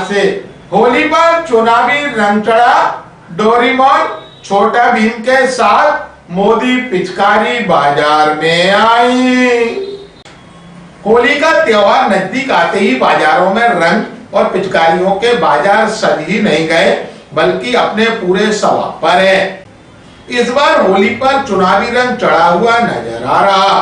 आज से होली पर चुनावी रंग चढ़ा। डोरेमोन छोटा भीम के साथ मोदी पिचकारी बाजार में आई। होली का त्योहार नजदीक आते ही बाजारों में रंग और पिचकारियों के बाजार सज ही नहीं गए बल्कि अपने पूरे सवाब पर है। इस बार होली पर चुनावी रंग चढ़ा हुआ नजर आ रहा।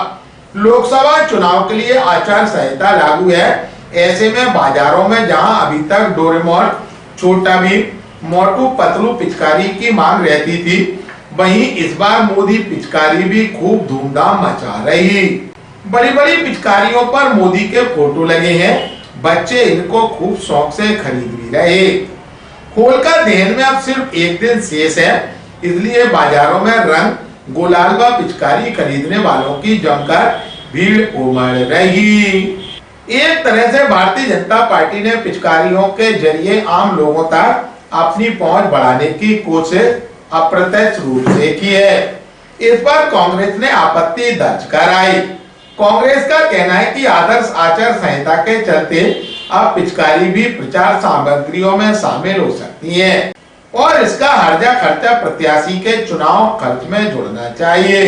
लोकसभा चुनाव के लिए आचार संहिता लागू है। ऐसे में बाजारों में जहां अभी तक डोरेमोन, छोटा भीम, मोटू पतलू पिचकारी की मांग रहती थी, वहीं इस बार मोदी पिचकारी भी खूब धूमधाम मचा रही। बड़ी बड़ी पिचकारियों पर मोदी के फोटो लगे हैं। बच्चे इनको खूब शौक से खरीद भी रहे। होली का दहन में अब सिर्फ एक दिन शेष है, इसलिए बाजारों में रंग, गुलाल व पिचकारी खरीदने वालों की जमकर भीड़ उमड़ रही। एक तरह से भारतीय जनता पार्टी ने पिचकारियों के जरिए आम लोगों तक अपनी पहुंच बढ़ाने की कोशिश अप्रत्यक्ष रूप से की है। इस पर कांग्रेस ने आपत्ति दर्ज कराई। कांग्रेस का कहना है कि आदर्श आचार संहिता के चलते अब पिचकारी भी प्रचार सामग्रियों में शामिल हो सकती है और इसका हर्जा खर्चा प्रत्याशी के चुनाव खर्च में जुड़ना चाहिए,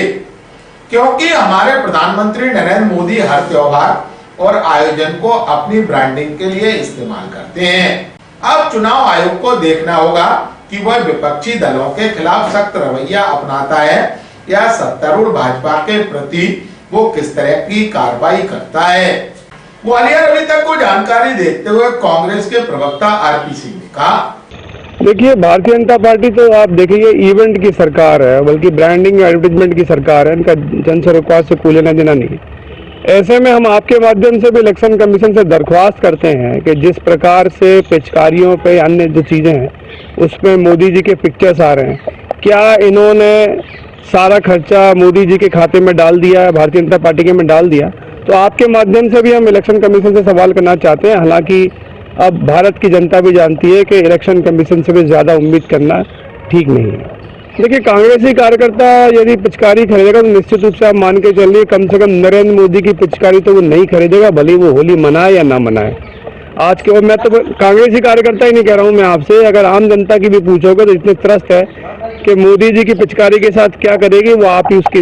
क्योंकि हमारे प्रधानमंत्री नरेंद्र मोदी हर त्योहार और आयोजन को अपनी ब्रांडिंग के लिए इस्तेमाल करते हैं। अब चुनाव आयोग को देखना होगा कि वह विपक्षी दलों के खिलाफ सख्त रवैया अपनाता है या सत्तारूढ़ भाजपा के प्रति वो किस तरह की कार्रवाई करता है। ग्वालियर अभी तक को जानकारी देते हुए कांग्रेस के प्रवक्ता आरपी सिंह ने कहा, देखिए, भारतीय जनता पार्टी तो आप देखिए इवेंट की सरकार है, बल्कि ब्रांडिंग एडवर्टाइजमेंट की सरकार है। इनका जन सरोकार से कोई लेना देना नहीं। ऐसे में हम आपके माध्यम से भी इलेक्शन कमीशन से दरख्वास्त करते हैं कि जिस प्रकार से पिचकारियों पे अन्य जो चीज़ें हैं उसमें मोदी जी के पिक्चर्स आ रहे हैं, क्या इन्होंने सारा खर्चा मोदी जी के खाते में डाल दिया है, भारतीय जनता पार्टी के में डाल दिया? तो आपके माध्यम से भी हम इलेक्शन कमीशन से सवाल करना चाहते हैं। हालांकि अब भारत की जनता भी जानती है कि इलेक्शन कमीशन से भी ज़्यादा उम्मीद करना ठीक नहीं है। देखिए, कांग्रेसी कार्यकर्ता यदि पिचकारी खरीदेगा तो निश्चित रूप से आप मान के चलिए कम से कम नरेंद्र मोदी की पिचकारी तो वो नहीं खरीदेगा, भले वो होली मनाए या ना मनाए। आज के मैं तो कांग्रेसी कार्यकर्ता ही नहीं कह रहा हूँ मैं आपसे, अगर आम जनता की भी पूछोगे तो इतने त्रस्त है कि मोदी जी की पिचकारी के साथ क्या करेगी वो आप ही उसकी